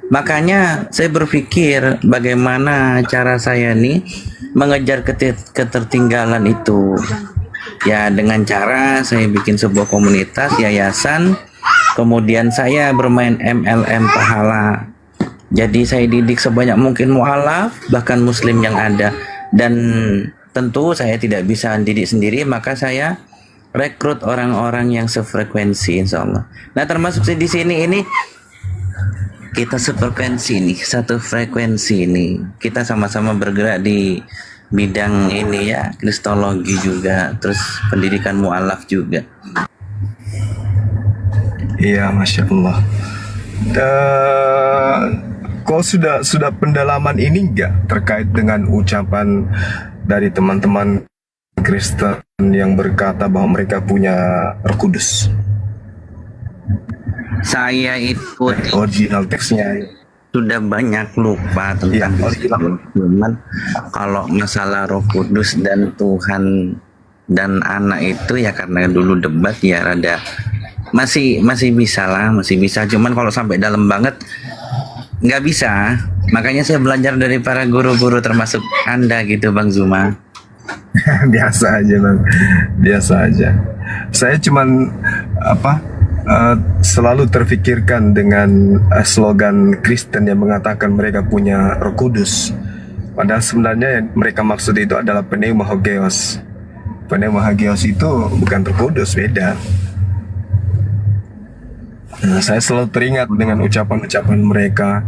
Makanya saya berpikir bagaimana cara saya nih mengejar ketertinggalan itu. Ya dengan cara saya bikin sebuah komunitas yayasan, kemudian saya bermain MLM pahala. Jadi saya didik sebanyak mungkin mualaf, bahkan muslim yang ada. Dan tentu saya tidak bisa didik sendiri, maka saya rekrut orang-orang yang sefrekuensi, insya Allah. Nah termasuk di sini ini kita sefrekuensi nih, satu frekuensi nih. Kita sama-sama bergerak di bidang ini ya, kristologi juga, terus pendidikan mualaf juga. Iya, masya Allah. Kau sudah pendalaman ini enggak terkait dengan ucapan dari teman-teman Kristen yang berkata bahwa mereka punya Roh Kudus? Saya ikuti original teksnya. Sudah banyak lupa tentang cuman kalau masalah Roh Kudus dan Tuhan dan anak itu ya karena dulu debat ya rada masih bisa lah, masih bisa. Cuman kalau sampai dalam banget nggak bisa. Makanya saya belajar dari para guru-guru termasuk Anda gitu Bang Zuma. Biasa aja Bang, biasa aja. Saya cuman selalu terfikirkan dengan slogan Kristen yang mengatakan mereka punya Roh Kudus. Padahal sebenarnya yang mereka maksud itu adalah pneumahagios. Pneumahagios itu bukan Roh Kudus, beda. Nah, saya selalu teringat dengan ucapan-ucapan mereka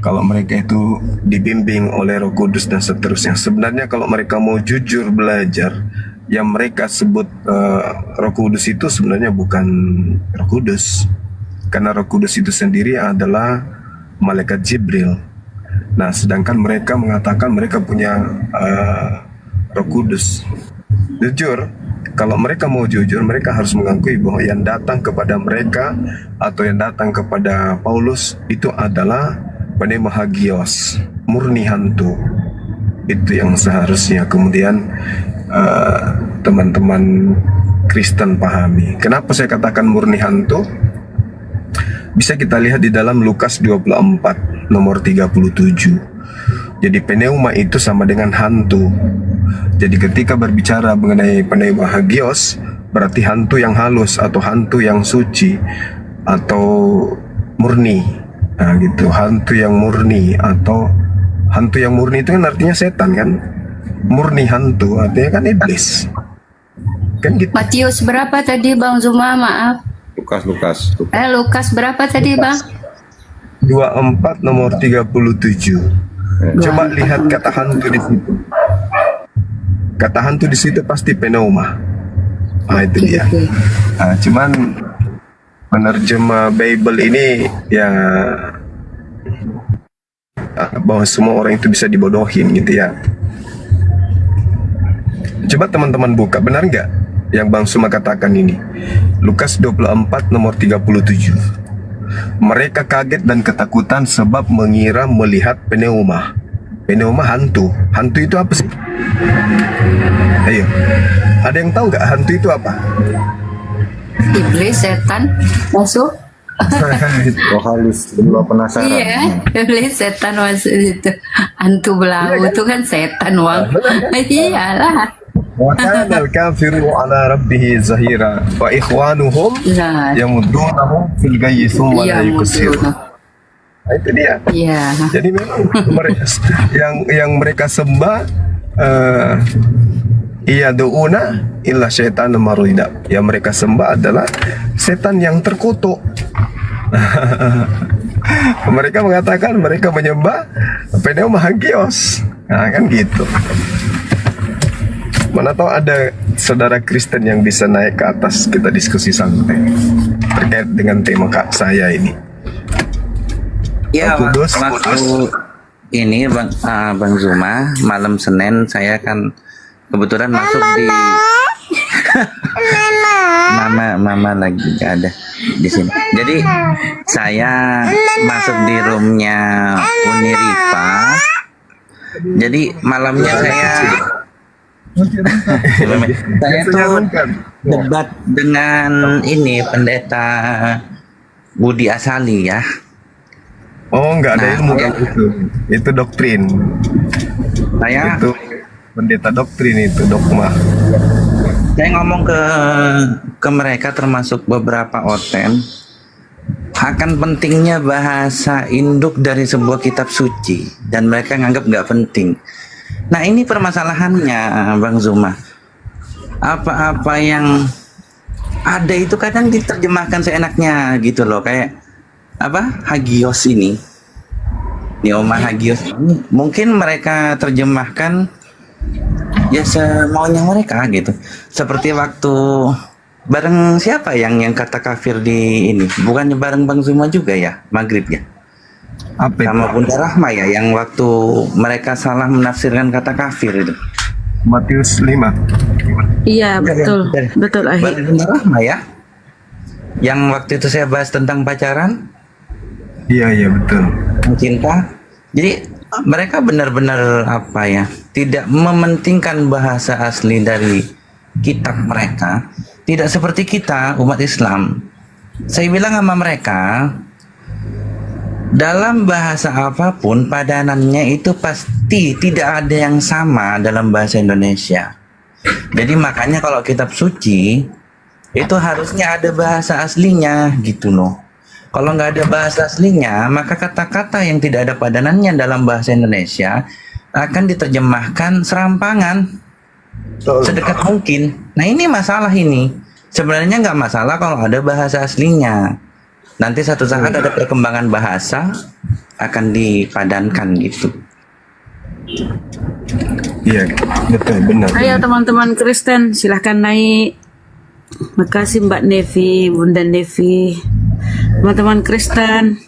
kalau mereka itu dibimbing oleh Roh Kudus dan seterusnya. Sebenarnya kalau mereka mau jujur belajar, yang mereka sebut Roh Kudus itu sebenarnya bukan Roh Kudus, karena Roh Kudus itu sendiri adalah malaikat Jibril. Nah, sedangkan mereka mengatakan mereka punya Roh Kudus. Jujur, kalau mereka mau jujur, mereka harus mengakui bahwa yang datang kepada mereka atau yang datang kepada Paulus itu adalah pneumahagios, murni hantu. Itu yang seharusnya kemudian teman-teman Kristen pahami. Kenapa saya katakan murni hantu? Bisa kita lihat di dalam Lukas 24 nomor 37. Jadi pneuma itu sama dengan hantu. Jadi ketika berbicara mengenai pneumahagios, berarti hantu yang halus atau hantu yang suci atau murni. Nah gitu, hantu yang murni atau hantu yang murni itu kan artinya setan kan? Murni hantu artinya kan iblis. Kan gitu. Matius berapa tadi Bang Zuma? Maaf. Lukas. Lukas berapa tadi Bang? 24 nomor 37. Coba lihat kata hantu di situ. Kata hantu di situ pasti pneuma. Nah itu dia. Nah, cuman penerjemah Bible ini ya bahwa semua orang itu bisa dibodohin gitu ya. Coba teman-teman buka, benar nggak yang Bang Suma katakan ini? Lukas 24 nomor 37. Mereka kaget dan ketakutan sebab mengira melihat pneuma. Pneuma hantu. Hantu itu apa sih? Ayo, ada yang tahu nggak hantu itu apa? Iblis, setan, masuk. Oh halus, belum penasaran. Iya, iblis, setan masuk itu. Hantu belau itu kan setan Wang. Iyalah. Wa kana al-kafiru ala rabbih zahira wa ikhwanuhum yamuddunahum fil ghayyi thumma la yuqsirun. Nah, itu dia. Iya. Jadi memang mereka, yang mereka sembah iya douna illa syaitan marida. Yang mereka sembah adalah setan yang terkutuk. Mereka mengatakan mereka menyembah pneumahagios. Nah kan gitu. Mana tahu ada saudara Kristen yang bisa naik ke atas, kita diskusi santai terkait dengan tema saya ini. Ya, waktu ini Bang Zuma, malam Senin saya kan kebetulan masuk di Mama lagi gak ada di sini. Jadi saya masuk di roomnya Uniripa. Jadi malamnya saya tuh debat dengan ini pendeta Budi Asali ya. Oh enggak ada ilmu kan itu doktrin. Saya itu pendeta doktrin, itu dogma. Saya ngomong ke mereka termasuk beberapa oten akan pentingnya bahasa induk dari sebuah kitab suci dan mereka nganggap nggak penting. Nah ini permasalahannya Bang Zuma. Apa-apa yang ada itu kadang diterjemahkan seenaknya gitu loh, kayak apa Hagios ini, Neoma Hagios ini mungkin mereka terjemahkan ya semaunya mereka gitu. Seperti waktu bareng siapa yang kata kafir di ini, bukannya bareng Bang Zuma juga ya maghrib ya, Apa itu? sama Bunda Rahma ya, yang waktu mereka salah menafsirkan kata kafir itu. Matius 5. Iya, betul. Betul, Ahi. Bareng Bunda Rahma ya, yang waktu itu saya bahas tentang pacaran, Iya betul. cinta. Jadi mereka benar-benar apa ya, tidak mementingkan bahasa asli dari kitab mereka. Tidak seperti kita umat Islam. Saya bilang sama mereka, dalam bahasa apapun padanannya itu pasti tidak ada yang sama dalam bahasa Indonesia. Jadi makanya kalau kitab suci itu harusnya ada bahasa aslinya gitu loh. Kalau nggak ada bahasa aslinya, maka kata-kata yang tidak ada padanannya dalam bahasa Indonesia akan diterjemahkan serampangan sedekat mungkin. Nah ini masalah ini. Sebenarnya nggak masalah kalau ada bahasa aslinya. Nanti satu saat ada perkembangan bahasa akan dipadankan gitu. Iya, betul, benar. Ayo teman-teman Kristen, silahkan naik. Makasih Mbak Nevi, Bunda Nevi. Teman-teman Kristen.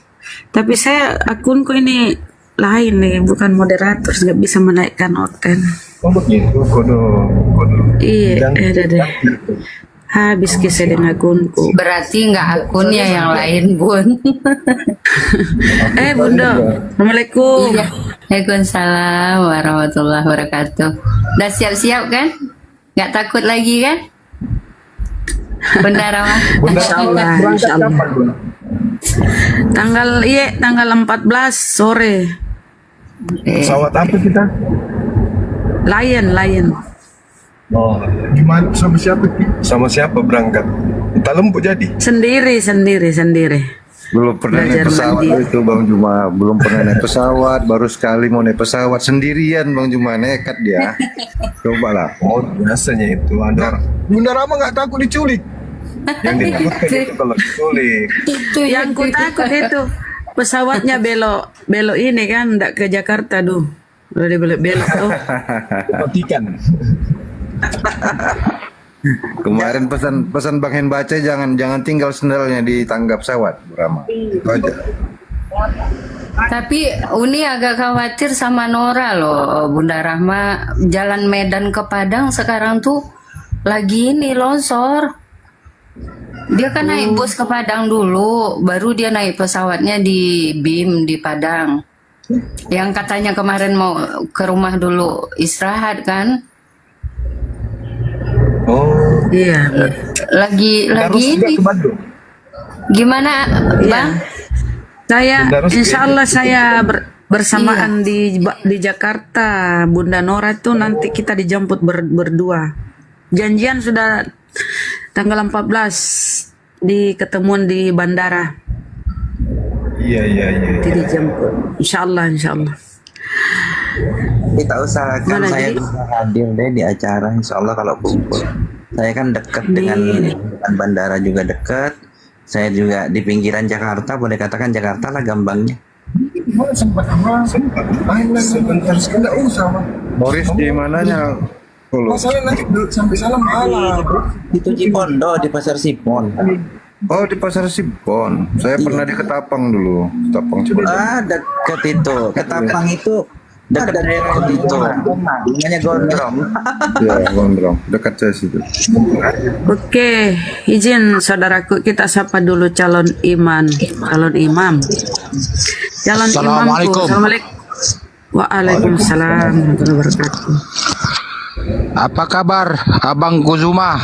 Tapi saya akunku ini lain nih, bukan moderator, nggak bisa menaikkan oten. Oh begitu, kodo. Iya, deh. Habis kisah dengan akunku. Berarti nggak akunnya yang lain, Bun. Bunda, Assalamualaikum. Iya. Waalaikumsalam warahmatullahi wabarakatuh. Udah siap-siap kan? Nggak takut lagi kan? Bunda Rama. Insyaallah, insyaallah. Tanggal 14 sore. Pesawat apa kita? Lion. Oh, gimana sama siapa? Sama siapa berangkat? Kita lempuk jadi? Sendiri. Belum pernah naik Belajar pesawat mandi. itu Bang Juma, belum pernah naik pesawat, baru sekali mau naik pesawat sendirian Bang Juma, nekat dia. Cobalah. Oh, biasanya itu ada orang. Bunda Rama nggak takut diculik? Yang ditakutkan itu kalau diculik. Itu Yang ku takut itu pesawatnya belok ini kan, ndak ke Jakarta duh. Udah dibelok-belok tuh. Matikan. Kemarin pesan Bang Hen baca jangan tinggal sendalnya di tangga pesawat, Bu Rama. Itu aja. Tapi Uni agak khawatir sama Nora loh, Bunda Rahma. Jalan Medan ke Padang sekarang tuh lagi ini longsor. Dia kan naik bus ke Padang dulu, baru dia naik pesawatnya di BIM di Padang. Yang katanya kemarin mau ke rumah dulu istirahat kan? Oh, Iya. Lagi harus juga ini. ke Bandung. Gimana, Bang? Saya Bunda Ros insyaallah saya bersamaan di Jakarta. Bunda Nora tuh nanti kita dijemput berdua. Janjian sudah tanggal 14 di ketemuan di bandara. Iya. Nanti dijemput. Insyaallah. Kita usahakan Mana saya jadi? bisa hadir deh di acara, insya Allah kalau kumpul. Saya kan dekat dengan bandara juga dekat. Saya juga di pinggiran Jakarta, boleh katakan Jakarta lah gampangnya. Sebentar sekali nggak usah. Boris di mananya? Masalahnya nanti sampai salam malam. Itu Cipondo di Pasar Sipon. Oh, di Pasar Sipon. Saya pernah di Ketapang dulu. Ketapang Cibodas. Dekat itu. Ketapang itu dekat daerah itu. Namanya Gondrong. Ya, Gondrong. Dekat saya situ. Oke, izin saudaraku kita sapa dulu calon imam. Calon imamku. Assalamualaikum. Assalamualaikum. Waalaikumsalam warahmatullahi wabarakatuh. Apa kabar Abang Kuzuma?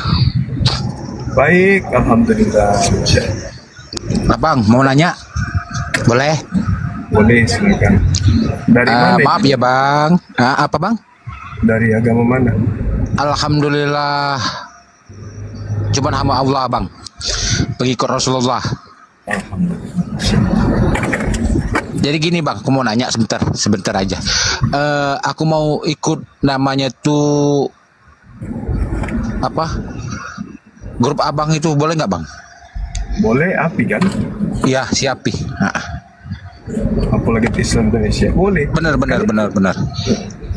Baik, alhamdulillah. Abang mau nanya? Boleh? Boleh, silakan. Dari mana? Maaf ya Bang. Apa Bang? Dari agama mana? Alhamdulillah cuma hamba Allah bang, pengikut Rasulullah. Jadi gini bang, aku mau nanya sebentar aja. Aku mau ikut namanya tuh apa? Grup abang itu boleh nggak bang? Boleh, API kan? Iya, si API. Apalagi Islam Indonesia. Boleh. Benar.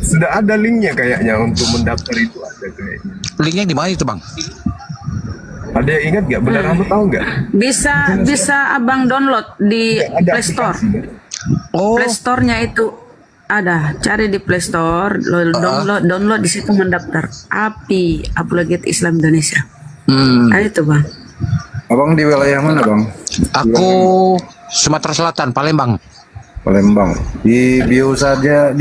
Sudah ada linknya kayaknya untuk mendaftar itu ada kayaknya. Linknya di mana itu bang? Ada yang ingat nggak? Benar kamu tahu nggak? Bisa abang download di Play Store. Play Store-nya itu ada. Cari di Play Store, download di situ mendaftar. API, Apologet Islam Indonesia. Ada itu bang. Abang di wilayah mana bang? Aku Sumatera Selatan, Palembang. Palembang. Di bio saya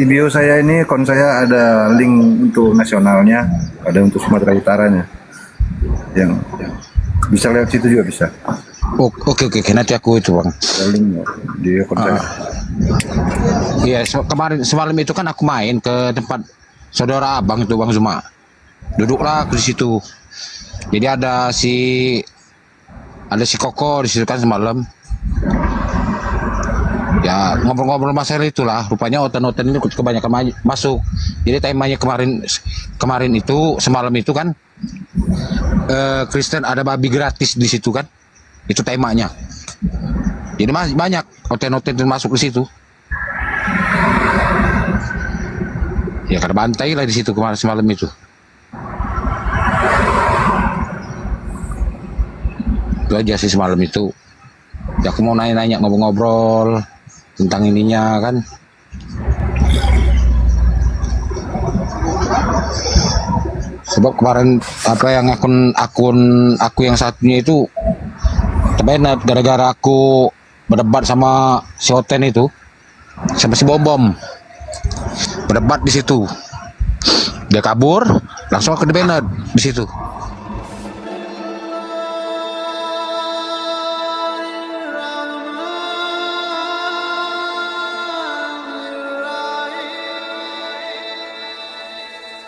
ini akun saya ada link untuk nasionalnya, ada untuk Sumatera Utaranya. Yang bisa lewat situ juga bisa. Oke, nanti aku itu bang. Ada linknya di akun saya. Iya, semalam itu kan aku main ke tempat saudara abang itu Bang Zuma. Duduklah aku di situ. Jadi ada si Koko di situ kan semalam. Ya ngobrol-ngobrol masalah itulah. Rupanya oten-oten ini kebanyakan masuk. Jadi temanya kemarin itu semalam itu kan Kristen ada babi gratis di situ kan. Itu temanya. Jadi banyak oten-oten masuk di situ. Ya karena bantai lah di situ kemarin semalam itu. Itu aja sih semalam itu. Ya aku mau nanya-nanya ngobrol-ngobrol tentang ininya kan. Sebab kemarin apa yang akun aku yang satunya itu terbenet gara-gara aku berdebat sama si Oten itu, sama si Bom berdebat di situ. Dia kabur, langsung aku dibenet di situ.